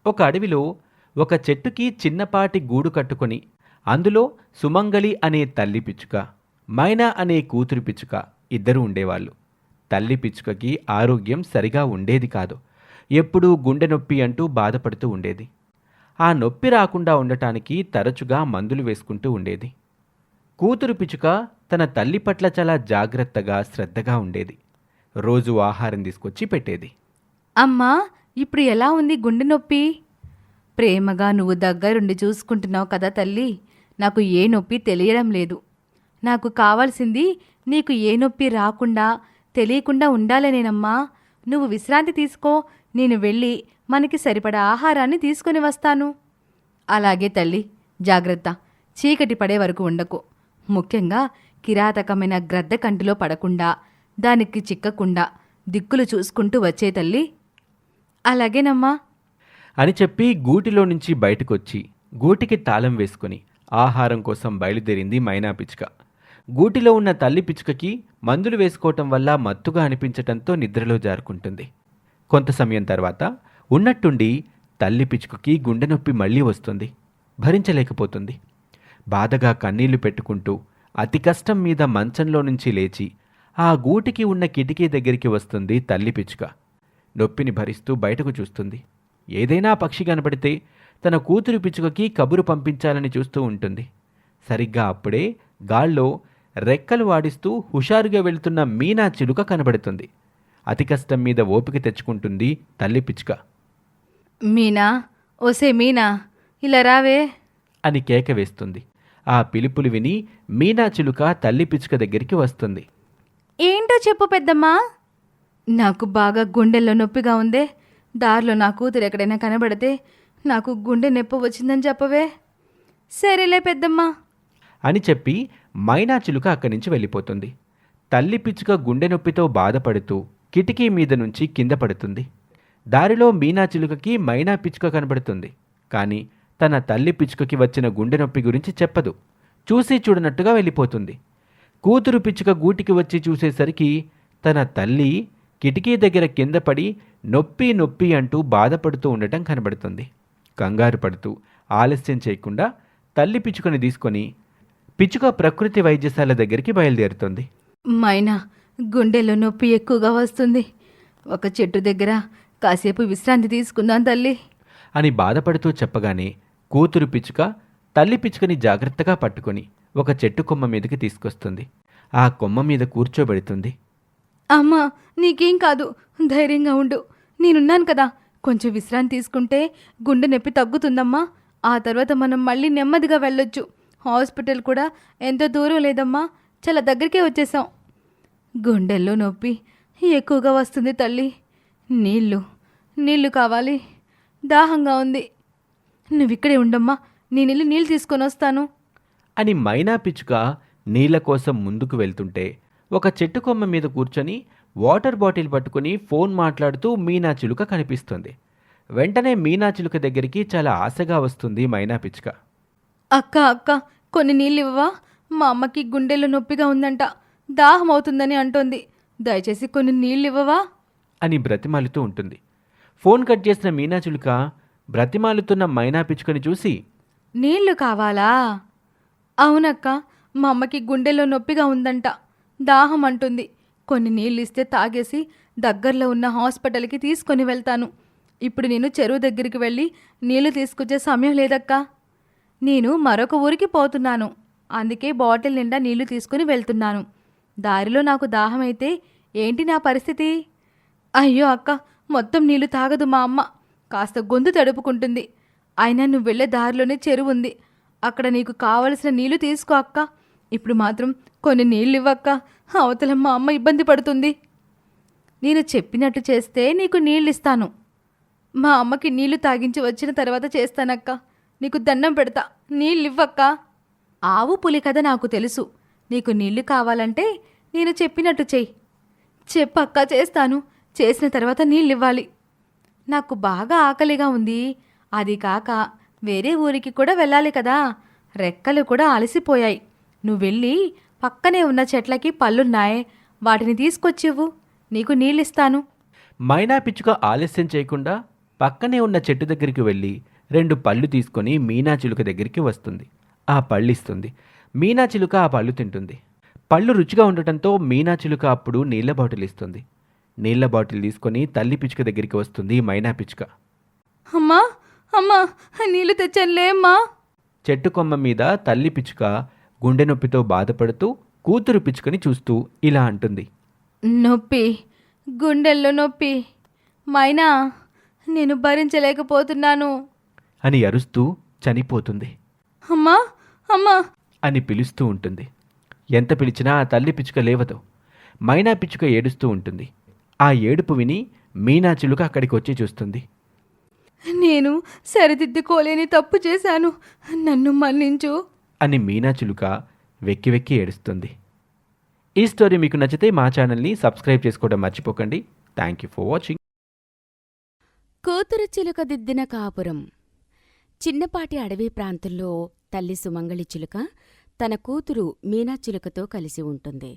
ఒక అడవిలో ఒక చెట్టుకి చిన్నపాటి గూడు కట్టుకొని అందులో సుమంగళి అనే తల్లి పిచ్చుక, మైనా అనే కూతురు పిచ్చుక ఇద్దరు ఉండేవాళ్ళు. తల్లి పిచ్చుకకి ఆరోగ్యం సరిగా ఉండేది కాదు. ఎప్పుడూ గుండె నొప్పి అంటూ బాధపడుతూ ఉండేది. ఆ నొప్పి రాకుండా ఉండటానికి తరచుగా మందులు వేసుకుంటూ ఉండేది. కూతురు పిచ్చుక తన తల్లి పట్ల చాలా జాగ్రత్తగా శ్రద్ధగా ఉండేది. రోజు ఆహారం తీసుకొచ్చి పెట్టేది. అమ్మా, ఇప్పుడు ఎలా ఉంది గుండె నొప్పి? ప్రేమగా నువ్వు దగ్గరుండి చూసుకుంటున్నావు కదా తల్లి. నాకు ఏ నొప్పి తెలియడం లేదు. నాకు కావాల్సింది నీకు ఏ నొప్పి రాకుండా తెలియకుండా ఉండాలనేనమ్మా. నువ్వు విశ్రాంతి తీసుకో. నేను వెళ్ళి మనకి సరిపడా ఆహారాన్ని తీసుకొని వస్తాను. అలాగే తల్లి, జాగ్రత్త. చీకటి పడే వరకు ఉండకు. ముఖ్యంగా కిరాతకమైన గ్రద్ద కంటిలో పడకుండా, దానికి చిక్కకుండా దిక్కులు చూసుకుంటూ వచ్చే తల్లి. అలాగేనమ్మా అని చెప్పి గూటిలో నుంచి బయటకొచ్చి గూటికి తాళం వేసుకుని ఆహారం కోసం బయలుదేరింది మైనా పిచ్చుక. గూటిలో ఉన్న తల్లి పిచ్చుకకి మందులు వేసుకోవటం వల్ల మత్తుగా అనిపించటంతో నిద్రలో జారుకుంటుంది. కొంత సమయం తర్వాత ఉన్నట్టుండి తల్లి పిచ్చుకకి గుండె నొప్పి మళ్ళీ వస్తుంది. భరించలేకపోతుంది. బాధగా కన్నీళ్లు పెట్టుకుంటూ అతి కష్టం మీద మంచంలో నుంచి లేచి ఆ గూటికి ఉన్న కిటికీ దగ్గరికి వస్తుంది తల్లి పిచ్చుక. నొప్పిని భరిస్తూ బయటకు చూస్తుంది. ఏదైనా పక్షి కనబడితే తన కూతురు పిచ్చుకకి కబురు పంపించాలని చూస్తూ ఉంటుంది. సరిగ్గా అప్పుడే గాల్లో రెక్కలు వాడిస్తూ హుషారుగా వెళ్తున్న మీనా చిలుక కనబడుతుంది. అతి కష్టం మీద ఓపిక తెచ్చుకుంటుంది తల్లి పిచ్చుక. మీనా, ఓసే మీనా, ఇలా రావే. అని కేక వేస్తుంది. ఆ పిలుపులు విని మీనా చిలుక తల్లి పిచ్చుక దగ్గరికి వస్తుంది. ఏంటో చెప్పు పెద్దమ్మా. నాకు బాగా గుండెల్లో నొప్పిగా ఉందే. దారిలో నా కూతురు ఎక్కడైనా కనబడితే నాకు గుండె నొప్పి వచ్చిందని చెప్పవే. సరేలే పెద్దమ్మా అని చెప్పి మైనా చిలుక అక్కడి నుంచి వెళ్ళిపోతుంది. తల్లి పిచ్చుక గుండె నొప్పితో బాధపడుతూ కిటికీ మీద నుంచి కింద పడుతుంది. దారిలో మీనా చిలుకకి మైనా పిచ్చుక కనబడుతుంది. కానీ తన తల్లి పిచ్చుకకి వచ్చిన గుండె నొప్పి గురించి చెప్పదు. చూసి చూడనట్టుగా వెళ్ళిపోతుంది. కూతురు పిచ్చుక గూటికి వచ్చి చూసేసరికి తన తల్లి కిటికీ దగ్గర కింద పడి నొప్పి నొప్పి అంటూ బాధపడుతూ ఉండటం కనబడుతుంది. కంగారు పడుతూ ఆలస్యం చేయకుండా తల్లి పిచ్చుకని తీసుకొని పిచ్చుక ప్రకృతి వైద్యశాల దగ్గరికి బయలుదేరుతుంది. మైనా, గుండెల్లో నొప్పి ఎక్కువగా వస్తుంది. ఒక చెట్టు దగ్గర కాసేపు విశ్రాంతి తీసుకుందాం తల్లి అని బాధపడుతూ చెప్పగానే కూతురు పిచ్చుక తల్లి పిచ్చుకని జాగ్రత్తగా పట్టుకొని ఒక చెట్టు కొమ్మ మీదకి తీసుకొస్తుంది. ఆ కొమ్మ మీద కూర్చోబెడుతుంది. అమ్మా, నీకేం కాదు, ధైర్యంగా ఉండు. నేనున్నాను కదా. కొంచెం విశ్రాంతి తీసుకుంటే గుండె నొప్పి తగ్గుతుందమ్మా. ఆ తర్వాత మనం మళ్ళీ నెమ్మదిగా వెళ్ళొచ్చు. హాస్పిటల్ కూడా ఎంతో దూరం లేదమ్మా, చాలా దగ్గరికే వచ్చేసాం. గుండెల్లో నొప్పి ఎక్కువగా వస్తుంది తల్లి. నీళ్ళు కావాలి. దాహంగా ఉంది. నువ్విక్కడే ఉండమ్మా, నేనెళ్ళి నీళ్ళు తీసుకొని వస్తాను అని మైనా పిచ్చుక నీళ్ల కోసం ముందుకు వెళ్తుంటే ఒక చెట్టు కొమ్మ మీద కూర్చొని వాటర్ బాటిల్ పట్టుకుని ఫోన్ మాట్లాడుతూ మీనా చిలుక కనిపిస్తుంది. వెంటనే మీనా చిలుక దగ్గరికి చాలా ఆశగా వస్తుంది మైనా పిచ్చుక. అక్క, కొన్ని నీళ్ళు ఇవ్వవా? మా అమ్మకి గుండెల్లో నొప్పిగా ఉందంట, దాహం అవుతుందని అంటోంది. దయచేసి కొన్ని నీళ్ళు ఇవ్వవా అని బ్రతిమాలుతూ ఉంటుంది. ఫోన్ కట్ చేసిన మీనా చిలుక బ్రతిమాలుతున్న మైనా పిచ్చుకని చూసి, నీళ్లు కావాలా? అవునక్క, మా అమ్మకి గుండెల్లో నొప్పిగా ఉందంట, దాహం అంటుంది. కొన్ని నీళ్ళు ఇస్తే తాగేసి దగ్గరలో ఉన్న హాస్పిటల్కి తీసుకొని వెళ్తాను. ఇప్పుడు నేను చెరువు దగ్గరికి వెళ్ళి నీళ్లు తీసుకొచ్చే సమయం లేదక్కా. నేను మరొక ఊరికి పోతున్నాను. అందుకే బాటిల్ నిండా నీళ్లు తీసుకుని వెళ్తున్నాను. దారిలో నాకు దాహం అయితే ఏంటి నా పరిస్థితి? అయ్యో అక్క, మొత్తం నీళ్లు తాగదు మా అమ్మ. కాస్త గొంతు తడుపుకుంటుంది. అయినా నువ్వు వెళ్ళే దారిలోనే చెరువు ఉంది. అక్కడ నీకు కావలసిన నీళ్లు తీసుకో అక్క. ఇప్పుడు మాత్రం కొన్ని నీళ్ళు ఇవ్వక్క. అవతల మా అమ్మ ఇబ్బంది పడుతుంది. నేను చెప్పినట్టు చేస్తే నీకు నీళ్ళు ఇస్తాను. మా అమ్మకి నీళ్లు తాగించి వచ్చిన తర్వాత చేస్తానక్క. నీకు దండం పెడతా, నీళ్ళు ఇవ్వక్క. ఆవు పులి కథ నాకు తెలుసు. నీకు నీళ్లు కావాలంటే నేను చెప్పినట్టు చెయ్యి. చెప్పక్క, చేస్తాను. చేసిన తర్వాత నీళ్ళు ఇవ్వాలి. నాకు బాగా ఆకలిగా ఉంది. అది కాక వేరే ఊరికి కూడా వెళ్ళాలి కదా. రెక్కలు కూడా అలసిపోయాయి. నువ్వు వెళ్ళి పక్కనే ఉన్న చెట్లకి పళ్ళున్నాయి, వాటిని తీసుకొచ్చివ్వు. నీకు నీళ్ళిస్తాను. మైనా పిచ్చుక ఆలస్యం చేయకుండా పక్కనే ఉన్న చెట్టు దగ్గరికి వెళ్ళి 2 పళ్ళు తీసుకొని మీనాచిలుక దగ్గరికి వస్తుంది. ఆ పళ్ళిస్తుంది. మీనాచిలుక ఆ పళ్ళు తింటుంది. పళ్ళు రుచిగా ఉండటంతో మీనాచిలుక అప్పుడు నీళ్ల బాటిల్ ఇస్తుంది. నీళ్ల బాటిల్ తీసుకొని తల్లి పిచ్చుక దగ్గరికి వస్తుంది మైనా పిచ్చుక. అమ్మా అమ్మా నీళ్ళు తెచ్చానులే అమ్మా. చెట్టు కొమ్మ మీద తల్లి పిచ్చుక గుండె నొప్పితో బాధపడుతూ కూతురు పిచ్చుకని చూస్తూ ఇలా అంటుంది. నొప్పి, గుండెల్లో నొప్పి. మైనా, నేను భరించలేకపోతున్నాను. అని అరుస్తూ చనిపోతుంది. అమ్మా అమ్మా. అని పిలుస్తూ ఉంటుంది. ఎంత పిలిచినా ఆ తల్లి పిచ్చుక లేవదు. మైనా పిచ్చుక ఏడుస్తూ ఉంటుంది. ఆ ఏడుపు విని మీనాచిలుక అక్కడికి వచ్చి చూస్తుంది. నేను సరిదిద్దుకోలేని తప్పు చేశాను, నన్ను మన్నించు. అని మీనాచిలుక వెక్కి వెక్కి ఏడుస్తుంది. ఈ స్టోరీ మీకు నచ్చితే మా ఛానల్ని సబ్స్క్రైబ్ చేసుకోవడం మర్చిపోకండి. Thank you for watching. కూతురు చిలుక దిద్దిన కాపురం. చిన్నపాటి అడవి ప్రాంతంలో తల్లి సుమంగళి చిలుక తన కూతురు మీనా చిలుకతో కలిసి ఉంటుంది.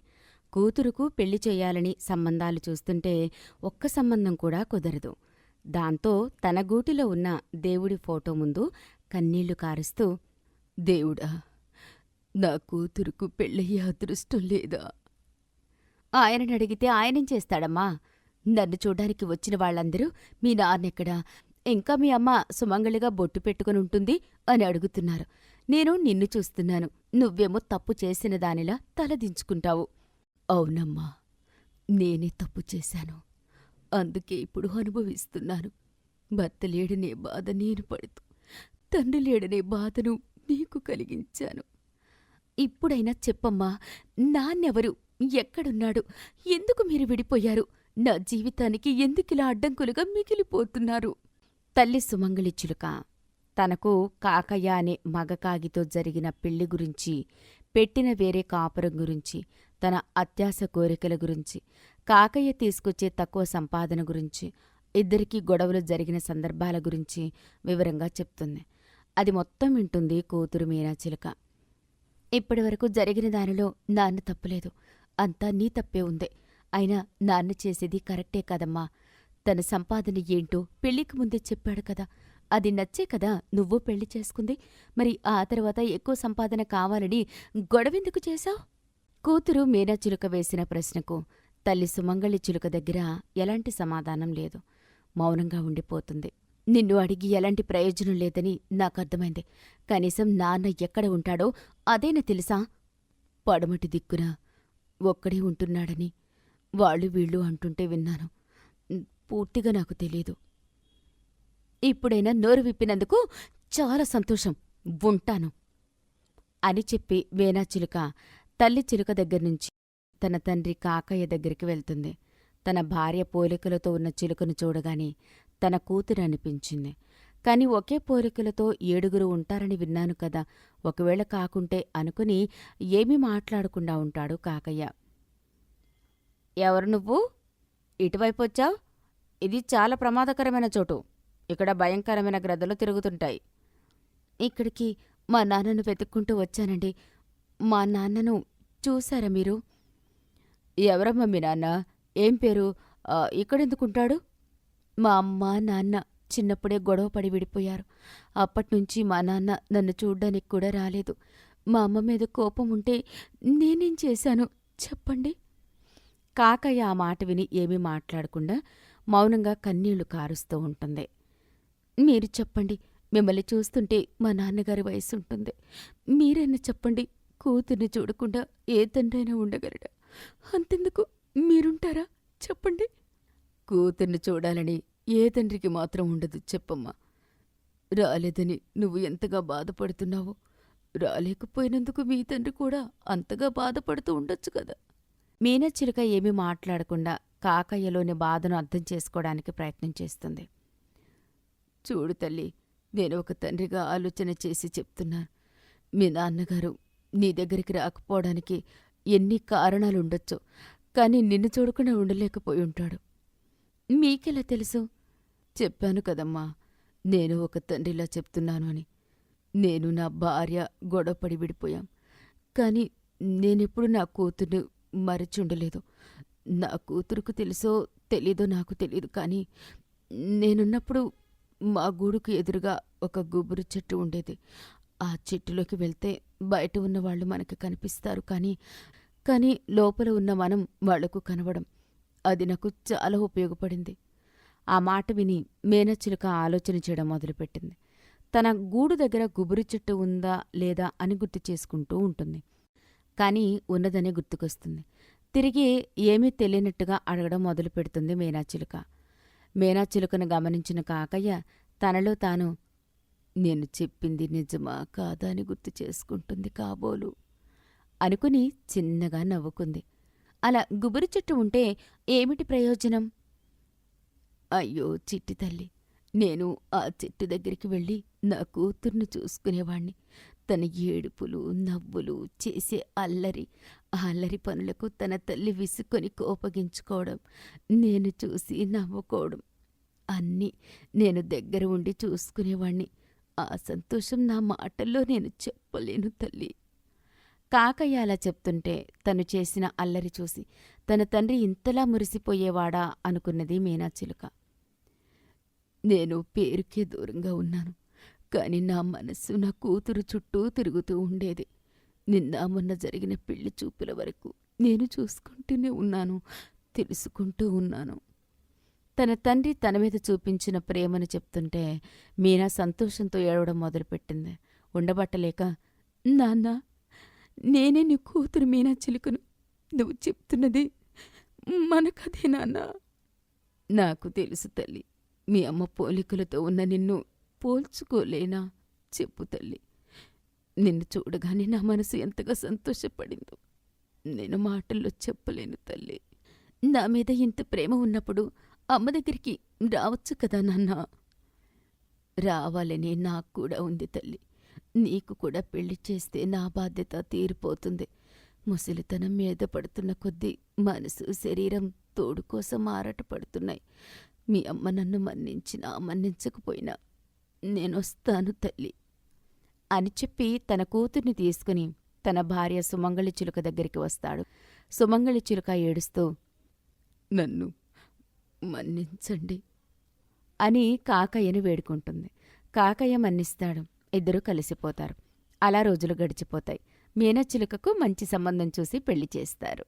కూతురుకు పెళ్లి చేయాలని సంబంధాలు చూస్తుంటే ఒక్క సంబంధం కూడా కుదరదు. దాంతో తన గూటిలో ఉన్న దేవుడి ఫోటో ముందు కన్నీళ్లు కారుస్తూ, దేవుడా, నా కూతురుకు పెళ్ళయ్యే అదృష్టం లేదా? ఆయననడిగితే ఆయనేం చేస్తాడమ్మా? నన్ను చూడ్డానికి వచ్చిన వాళ్ళందరూ మీ నాన్నెక్కడా, ఇంకా మీ అమ్మ సుమంగళిగా బొట్టు పెట్టుకుని ఉంటుంది అని అడుగుతున్నారు. నేను నిన్ను చూస్తున్నాను, నువ్వేమో తప్పు చేసిన దానిలా తలదించుకుంటావు. అవునమ్మా, నేనే తప్పు చేశాను. అందుకే ఇప్పుడు అనుభవిస్తున్నాను. భర్త లేడనే బాధ నేను పడుతూ, తండ్రి లేడనే బాధను నీకు కలిగించాను. ఇప్పుడైనా చెప్పమ్మా, నాన్నెవరు, ఎక్కడున్నాడు, ఎందుకు మీరు విడిపోయారు, నా జీవితానికి ఎందుకిలా అడ్డంకులుగా మిగిలిపోతున్నారు? తల్లి సుమంగళి చిలుక తనకు కాకయ్య అనే మగకాగితో జరిగిన పెళ్లి గురించి, పెట్టిన వేరే కాపురం గురించి, తన అత్యాశ కోరికల గురించి, కాకయ్య తీసుకొచ్చే తక్కువ సంపాదన గురించి, ఇద్దరికీ గొడవలు జరిగిన సందర్భాల గురించి వివరంగా చెప్తుంది. అది మొత్తం వింటుంది కూతురు మీనాచిలుక. ఇప్పటివరకు జరిగిన దానిలో నాన్న తప్పులేదు, అంతా నీ తప్పే ఉంది. అయినా నాన్న చేసేది కరెక్టే కదమ్మా. తన సంపాదన ఏంటో పెళ్లికి ముందే చెప్పాడు కదా, అది నచ్చే కదా నువ్వు పెళ్లి చేసుకుంది. మరి ఆ తర్వాత ఎక్కువ సంపాదన కావాలని గొడవెందుకు చేశావు? కూతురు మీనాచిలుక వేసిన ప్రశ్నకు తల్లి సుమంగళి చిలుక దగ్గర ఎలాంటి సమాధానం లేదు. మౌనంగా ఉండిపోతుంది. నిన్ను అడిగి ఎలాంటి ప్రయోజనం లేదని నాకర్థమైంది. కనీసం నాన్న ఎక్కడ ఉంటాడో అదేనా తెలుసా? పడమటి దిక్కున ఒక్కడే ఉంటున్నాడని వాళ్ళు వీళ్ళు అంటుంటే విన్నాను. పూర్తిగా నాకు తెలీదు. ఇప్పుడైనా నోరు విప్పినందుకు చాలా సంతోషం, ఉంటాను అని చెప్పి మీనాచిలుక తల్లి చిలుక దగ్గర్నుంచి తన తండ్రి కాకయ్య దగ్గరికి వెళ్తుంది. తన భార్య పోలికలతో ఉన్న చిలుకను చూడగానే తన కూతురు అనిపించింది. కాని ఒకే పోలికలతో 7 ఉంటారని విన్నాను కదా, ఒకవేళ కాకుంటే అనుకుని ఏమీ మాట్లాడకుండా ఉంటాడు కాకయ్య. ఎవరు నువ్వు? ఇటువైపొచ్చావ్? ఇది చాలా ప్రమాదకరమైన చోటు. ఇక్కడ భయంకరమైన గ్రద్దలు తిరుగుతుంటాయి. ఇక్కడికి మా నాన్నను వెతుక్కుంటూ వచ్చానండి. మా నాన్నను చూశారా మీరు? ఎవరమ్మా మీ నాన్న? ఏం పేరు? ఇక్కడెందుకుంటాడు? మా అమ్మ నాన్న చిన్నప్పుడే గొడవపడి విడిపోయారు. అప్పట్నుంచి మా నాన్న నన్ను చూడ్డానికి కూడా రాలేదు. మా అమ్మ మీద కోపం ఉంటే నేనేం చేశాను చెప్పండి? కాకయ్య ఆ మాట విని ఏమీ మాట్లాడకుండా మౌనంగా కన్నీళ్లు కారుస్తూ ఉంటుంది. మీరు చెప్పండి, మిమ్మల్ని చూస్తుంటే మా నాన్నగారి వయసుంటుంది. మీరైనా చెప్పండి, కూతుర్ని చూడకుండా ఏ తండ్రైనా ఉండగలడా? అంతెందుకు మీరుంటారా చెప్పండి? కూతుర్ని చూడాలని ఏ తండ్రికి మాత్రం ఉండదు చెప్పమ్మా. రాలేదని నువ్వు ఎంతగా బాధపడుతున్నావో, రాలేకపోయినందుకు మీ తండ్రి కూడా అంతగా బాధపడుతూ ఉండొచ్చు కదా. మీనాచిలుక ఏమీ మాట్లాడకుండా కాకయ్యలోని బాధను అర్థం చేసుకోవడానికి ప్రయత్నం చేస్తుంది. చూడు తల్లి, నేను ఒక తండ్రిగా ఆలోచన చేసి చెప్తున్నాను. మీ నాన్నగారు నీ దగ్గరికి రాకపోవడానికి ఎన్ని కారణాలుండొచ్చో, కాని నిన్ను చూడకుండా ఉండలేకపోయి ఉంటాడు. మీకెలా తెలుసు? చెప్పాను కదమ్మా, నేను ఒక తండ్రిలా చెప్తున్నాను అని. నేను నా భార్య గొడవపడి విడిపోయాం. కాని నేనెప్పుడు నా కూతుర్ని మరిచుండలేదు. నా కూతురుకు తెలుసో తెలీదో నాకు తెలీదు, కానీ నేనున్నప్పుడు మా గూడుకు ఎదురుగా ఒక గుబురు చెట్టు ఉండేది. ఆ చెట్టులోకి వెళ్తే బయట ఉన్న వాళ్ళు మనకి కనిపిస్తారు, కానీ లోపల ఉన్న మనం వాళ్లకు కనబడం. అది నాకు చాలా ఉపయోగపడింది. ఆ మాట విని మేనచిలుక ఆలోచన చేయడం మొదలుపెట్టింది. తన గూడు దగ్గర గుబురు చెట్టు ఉందా లేదా అని గుర్తు చేసుకుంటూ ఉంటుంది. కానీ ఉన్నదనే గుర్తుకొస్తుంది. తిరిగి ఏమీ తెలియనట్టుగా అడగడం మొదలు పెడుతుంది మేనాచిలుక. మేనాచిలుకను గమనించిన కాకయ్య తనలో తాను, నేను చెప్పింది నిజమా కాదా అని గుర్తు చేసుకుంటుంది కాబోలు అనుకుని చిన్నగా నవ్వుకుంది. అలా గుబురు చెట్టు ఉంటే ఏమిటి ప్రయోజనం? అయ్యో చిట్టి తల్లి, నేను ఆ చెట్టు దగ్గరికి వెళ్ళి నా కూతుర్ని చూసుకునేవాణ్ణి. తన ఏడుపులు, నవ్వులు, చేసే అల్లరి, ఆ అల్లరి పనులకు తన తల్లి విసుక్కొని కోపగించుకోవడం, నేను చూసి నవ్వుకోవడం అన్నీ నేను దగ్గర ఉండి చూసుకునేవాణ్ణి. ఆ సంతోషం నా మాటల్లో నేను చెప్పలేను తల్లి. కాకయ్య అలా చెప్తుంటే తను చేసిన అల్లరి చూసి తన తండ్రి ఇంతలా మురిసిపోయేవాడా అనుకున్నది మీనాచిలుక. నేను పేరుకే దూరంగా ఉన్నాను, కాని నా మనస్సు నా కూతురు చుట్టూ తిరుగుతూ ఉండేది. నిన్న మొన్న జరిగిన పెళ్లి చూపుల వరకు నేను చూసుకుంటూనే ఉన్నాను, తెలుసుకుంటూ ఉన్నాను. తన తండ్రి తన మీద చూపించిన ప్రేమను చెప్తుంటే మీనా సంతోషంతో ఏడవడం మొదలుపెట్టింది. ఉండబట్టలేక, నాన్న, నేనే నీ కూతురు మీనా చిలుకను. నువ్వు చెప్తున్నది మన కథే నాన్న. నాకు తెలుసు తల్లి, మీ అమ్మ పోలికలతో ఉన్న నిన్ను పోల్చుకోలేనా? చెప్పు తల్లి. నిన్ను చూడగానే నా మనసు ఎంతగా సంతోషపడిందో నేను మాటల్లో చెప్పలేను తల్లి. నా మీద ఇంత ప్రేమ ఉన్నప్పుడు అమ్మ దగ్గరికి రావచ్చు కదా నాన్న. రావాలని నాకు కూడా ఉంది తల్లి. నీకు కూడా పెళ్లి చేస్తే నా బాధ్యత తీరిపోతుంది. ముసలితనం మీద పడుతున్న కొద్దీ మనసు, శరీరం తోడు కోసం ఆరాటపడుతున్నాయి. మీ అమ్మ నన్ను మన్నించినా మన్నించకపోయినా నేనొస్తాను తల్లి అని చెప్పి తన కూతుర్ని తీసుకుని తన భార్య సుమంగళి చిలుక దగ్గరికి వస్తాడు. సుమంగళి చిలుక ఏడుస్తూ, నన్ను మన్నించండి అని కాకయ్యను వేడుకుంటుంది. కాకయ్య మన్నిస్తాడు. ఇద్దరూ కలిసిపోతారు. అలా రోజులు గడిచిపోతాయి. మీనచిలుకకు మంచి సంబంధం చూసి పెళ్లి చేస్తారు.